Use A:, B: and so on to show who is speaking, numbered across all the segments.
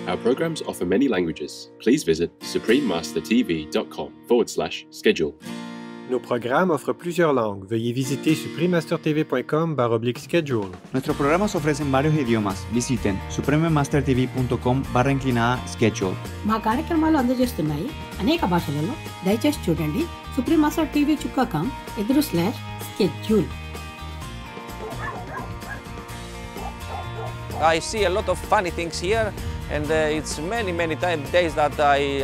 A: Our programs offer many languages. Please visit suprememastertv.com/schedule.
B: Nos programas offrent plusieurs langues. Veuillez visiter suprememastertv.com/schedule.
C: Nuestros programas ofrecen varios idiomas. Visiten suprememastertv.com/schedule.
D: మా కార్యక్రమాలు అందజేస్తున్నాయి అనేక భాషలలో. దయచేసి చూడండి సుప్రీంమాస్టర్ TV /schedule.
E: I see a lot of funny things here, and it's many days that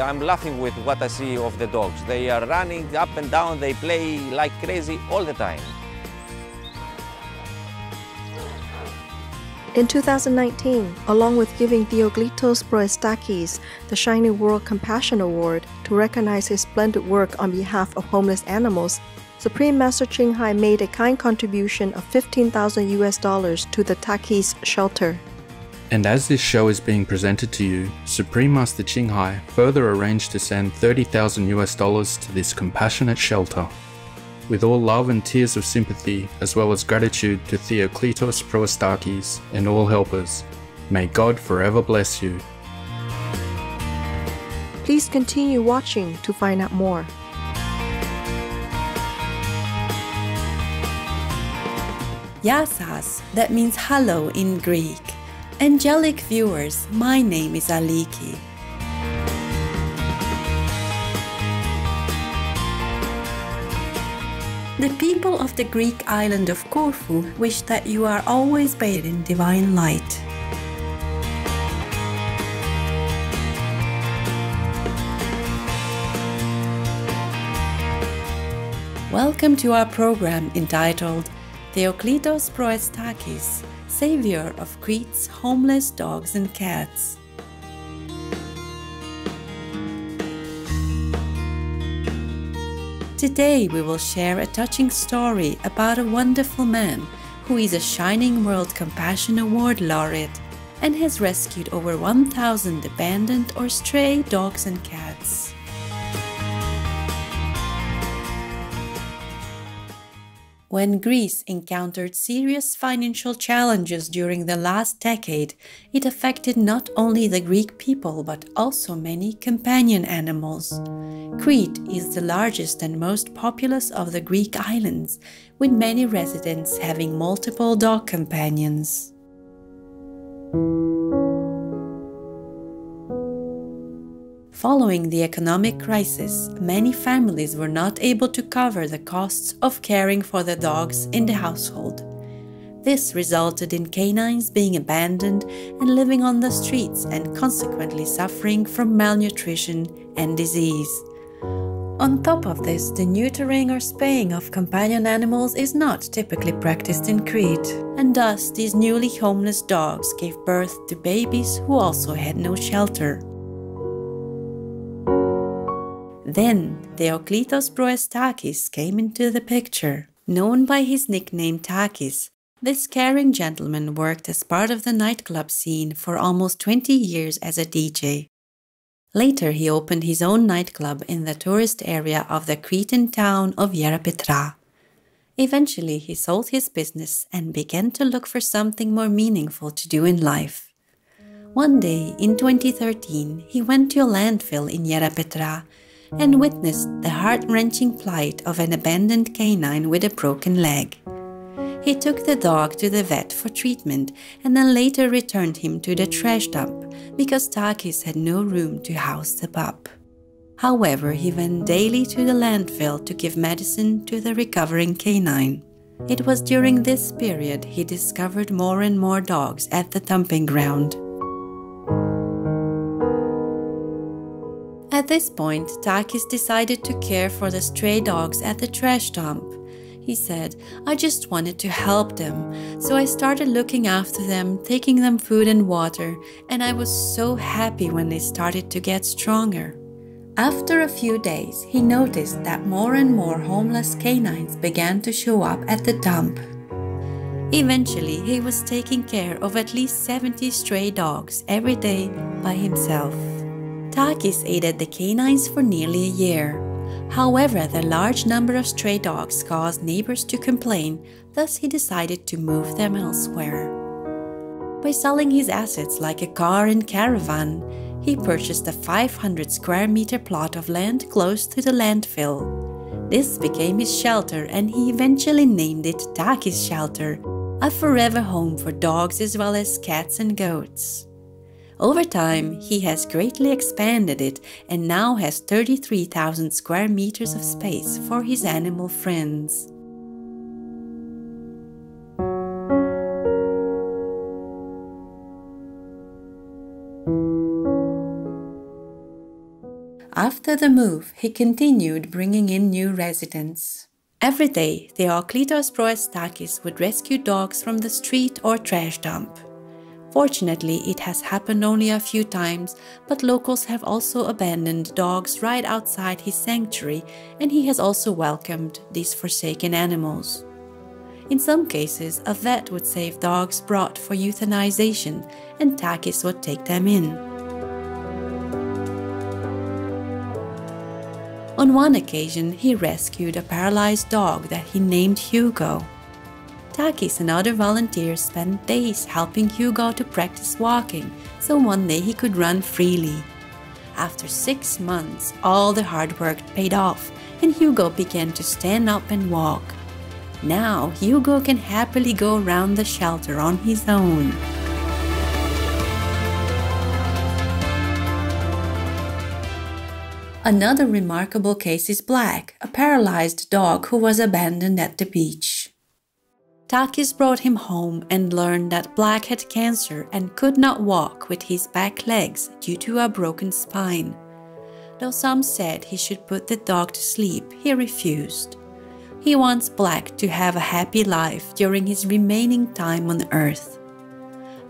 E: I'm laughing with what I see of the dogs. They are running up and down, they play like crazy all the time.
F: In 2019, along with giving Theoklitis Proestakis the Shining World Compassion Award to recognize his splendid work on behalf of homeless animals, Supreme Master Qinghai made a kind contribution of $15,000 to the Takis shelter.
G: And as this show is being presented to you, Supreme Master Qinghai further arranged to send $30,000 to this compassionate shelter. With all love and tears of sympathy, as well as gratitude to Theoklitis Proestakis and all helpers, may God forever bless you.
F: Please continue watching to find out more.
H: Yasas, that means hello in Greek. Angelic viewers, my name is Aliki. The people of the Greek island of Corfu wish that you are always bathed in divine light. Welcome to our program entitled Theoklitis Proestakis, Savior of Crete's Homeless Dogs and Cats. Today we will share a touching story about a wonderful man who is a Shining World Compassion Award laureate and has rescued over 1,000 abandoned or stray dogs and cats. When Greece encountered serious financial challenges during the last decade, it affected not only the Greek people but also many companion animals. Crete is the largest and most populous of the Greek islands, with many residents having multiple dog companions. Following the economic crisis, many families were not able to cover the costs of caring for the dogs in the household. This resulted in canines being abandoned and living on the streets and consequently suffering from malnutrition and disease. On top of this, the neutering or spaying of companion animals is not typically practiced in Crete, and thus these newly homeless dogs gave birth to babies who also had no shelter. Then Theoklitis Proestakis came into the picture. Known by his nickname Takis, this caring gentleman worked as part of the nightclub scene for almost 20 years as a DJ. Later he opened his own nightclub in the tourist area of the Cretan town of Yerapetra. Eventually he sold his business and began to look for something more meaningful to do in life. One day in 2013 he went to a landfill in Yerapetra and witnessed the heart-wrenching plight of an abandoned canine with a broken leg. He took the dog to the vet for treatment and then later returned him to the trash dump because Takis had no room to house the pup. However, he went daily to the landfill to give medicine to the recovering canine. It was during this period he discovered more and more dogs at the dumping ground. At this point, Takis decided to care for the stray dogs at the trash dump. He said, "I just wanted to help them, so I started looking after them, taking them food and water, and I was so happy when they started to get stronger." After a few days, he noticed that more and more homeless canines began to show up at the dump. Eventually, he was taking care of at least 70 stray dogs every day by himself. Takis aided the canines for nearly a year. However, the large number of stray dogs caused neighbors to complain, thus he decided to move them elsewhere. By selling his assets like a car and caravan, he purchased a 500 square meter plot of land close to the landfill. This became his shelter, and he eventually named it Takis Shelter, a forever home for dogs as well as cats and goats. Over time, he has greatly expanded it and now has 33,000 square meters of space for his animal friends. After the move, he continued bringing in new residents. Every day, Theoklitis Proestakis would rescue dogs from the street or trash dump. Fortunately, it has happened only a few times, but locals have also abandoned dogs right outside his sanctuary, and he has also welcomed these forsaken animals. In some cases, a vet would save dogs brought for euthanization, and Takis would take them in. On one occasion, he rescued a paralyzed dog that he named Hugo. Takis and other volunteers spent days helping Hugo to practice walking, so one day he could run freely. After 6 months, all the hard work paid off, and Hugo began to stand up and walk. Now, Hugo can happily go around the shelter on his own. Another remarkable case is Black, a paralyzed dog who was abandoned at the beach. Takis brought him home and learned that Black had cancer and could not walk with his back legs due to a broken spine. Though some said he should put the dog to sleep, he refused. He wants Black to have a happy life during his remaining time on Earth.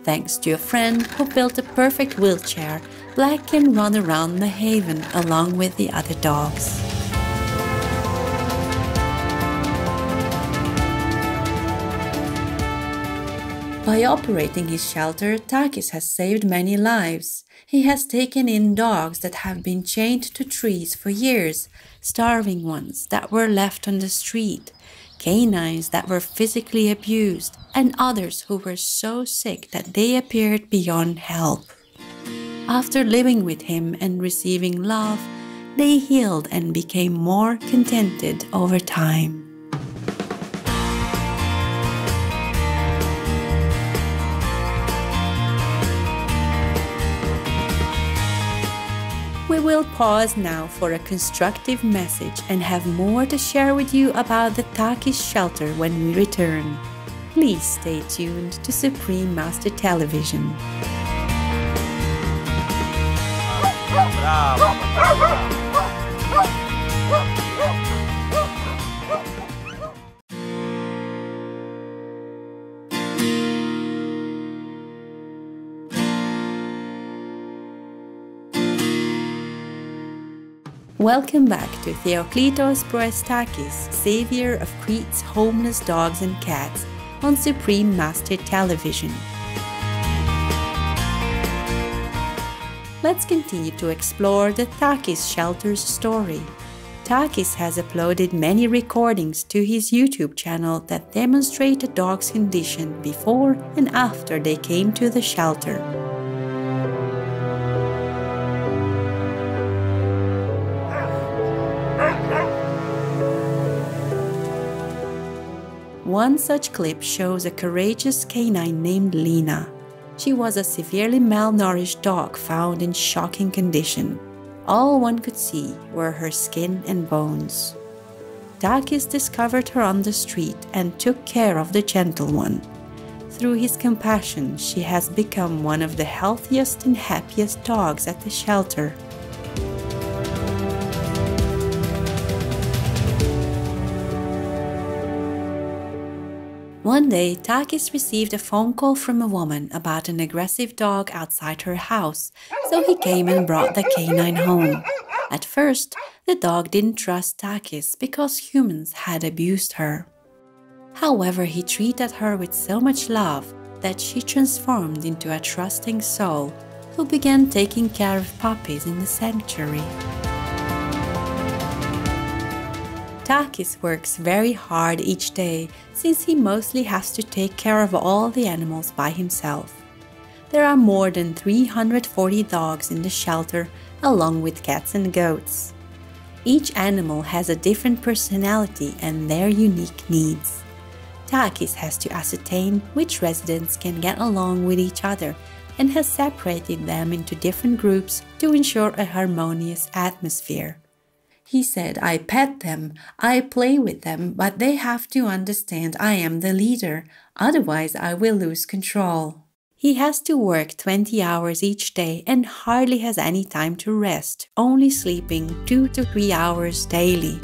H: Thanks to a friend who built a perfect wheelchair, Black can run around the haven along with the other dogs. By operating his shelter, Takis has saved many lives. He has taken in dogs that have been chained to trees for years, starving ones that were left on the street, canines that were physically abused, and others who were so sick that they appeared beyond help. After living with him and receiving love, they healed and became more contented over time. We will pause now for a constructive message and have more to share with you about the Takis Shelter when we return. Please stay tuned to Supreme Master Television. Welcome back to Theoklitis Proestakis, savior of Crete's homeless dogs and cats, on Supreme Master Television. Let's continue to explore the Takis Shelter's story. Takis has uploaded many recordings to his YouTube channel that demonstrate the dog's condition before and after they came to the shelter. One such clip shows a courageous canine named Lena. She was a severely malnourished dog found in shocking condition. All one could see were her skin and bones. Takis discovered her on the street and took care of the gentle one. Through his compassion, she has become one of the healthiest and happiest dogs at the shelter. One day, Takis received a phone call from a woman about an aggressive dog outside her house, so he came and brought the canine home. At first, the dog didn't trust Takis because humans had abused her. However, he treated her with so much love that she transformed into a trusting soul who began taking care of puppies in the sanctuary. Takis works very hard each day since he mostly has to take care of all the animals by himself. There are more than 340 dogs in the shelter, along with cats and goats. Each animal has a different personality and their unique needs. Theoklitis has to ascertain which residents can get along with each other and has separated them into different groups to ensure a harmonious atmosphere. He said, "I pet them, I play with them, but they have to understand I am the leader, otherwise I will lose control." He has to work 20 hours each day and hardly has any time to rest, only sleeping 2 to 3 hours daily.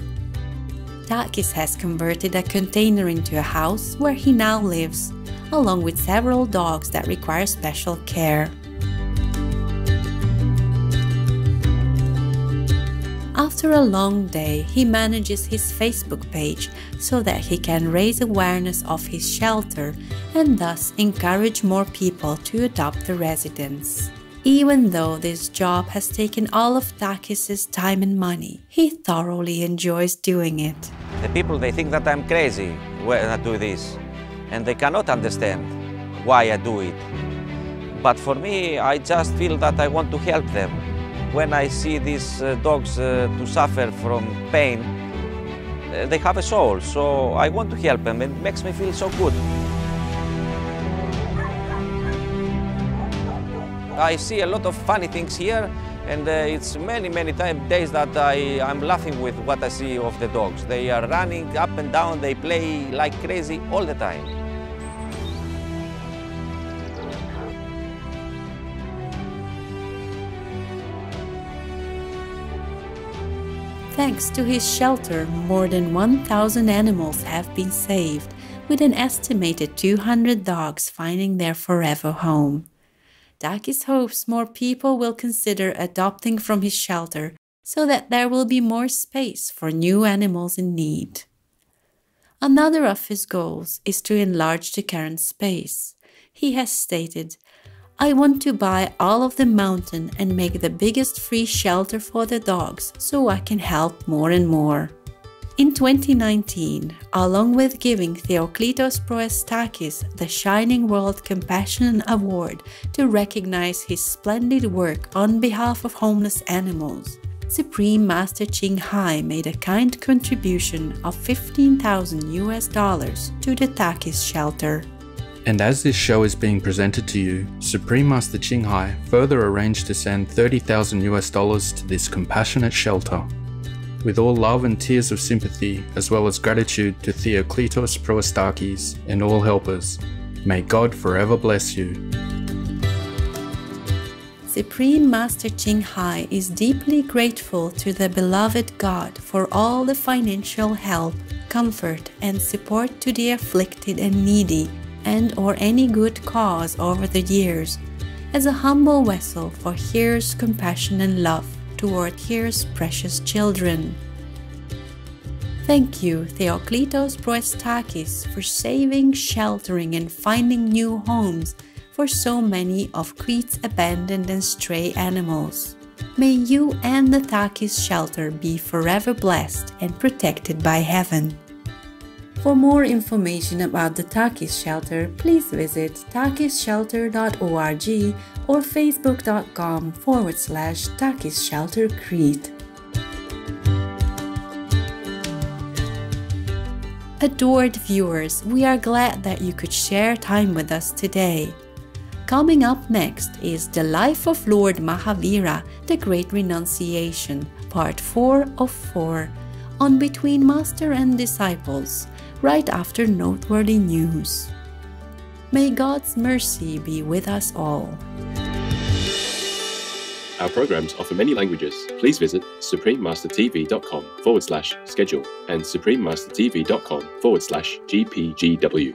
H: Theoklitis has converted a container into a house where he now lives, along with several dogs that require special care. After a long day, he manages his Facebook page so that he can raise awareness of his shelter and thus encourage more people to adopt the residents. Even though this job has taken all of Theoklitis' time and money, he thoroughly enjoys doing it.
E: The people, they think that I'm crazy when I do this, and they cannot understand why I do it. But for me, I just feel that I want to help them. When I see these dogs to suffer from pain, they have a soul, so I want to help them. It makes me feel so good. I see a lot of funny things here, and it's many days that I'm laughing with what I see of the dogs. They are running up and down, they play like crazy all the time.
H: Thanks to his shelter, more than 1,000 animals have been saved, with an estimated 200 dogs finding their forever home. Theoklitis hopes more people will consider adopting from his shelter so that there will be more space for new animals in need. Another of his goals is to enlarge the current space. He has stated, "I want to buy all of the mountain and make the biggest free shelter for the dogs so I can help more and more." In 2019, along with giving Theoklitis Proestakis the Shining World Compassion Award to recognize his splendid work on behalf of homeless animals, Supreme Master Ching Hai made a kind contribution of $15,000 to the Theoklitis shelter.
G: And as this show is being presented to you, Supreme Master Ching Hai further arranged to send $30,000 to this compassionate shelter. With all love and tears of sympathy, as well as gratitude to Theoklitis Proestakis and all helpers, may God forever bless you.
H: Supreme Master Ching Hai is deeply grateful to the beloved God for all the financial help, comfort, and support to the afflicted and needy, and/or any good cause over the years, as a humble vessel for His compassion and love toward His precious children. Thank you, Theoklitis Proestakis, for saving, sheltering, and finding new homes for so many of Crete's abandoned and stray animals. May you and the Theoklitis shelter be forever blessed and protected by heaven. For more information about the Theoklitis shelter, please visit theoklisShelter.org or facebook.com/Theoklitis Shelter Crete. Adored viewers, we are glad that you could share time with us today. Coming up next is The Life of Lord Mahavira, The Great Renunciation, Part 4 of 4, on Between Master and Disciples, right after noteworthy news. May God's mercy be with us all.
A: Our programs offer many languages. Please visit suprememastertv.com/schedule and suprememastertv.com/GPGW.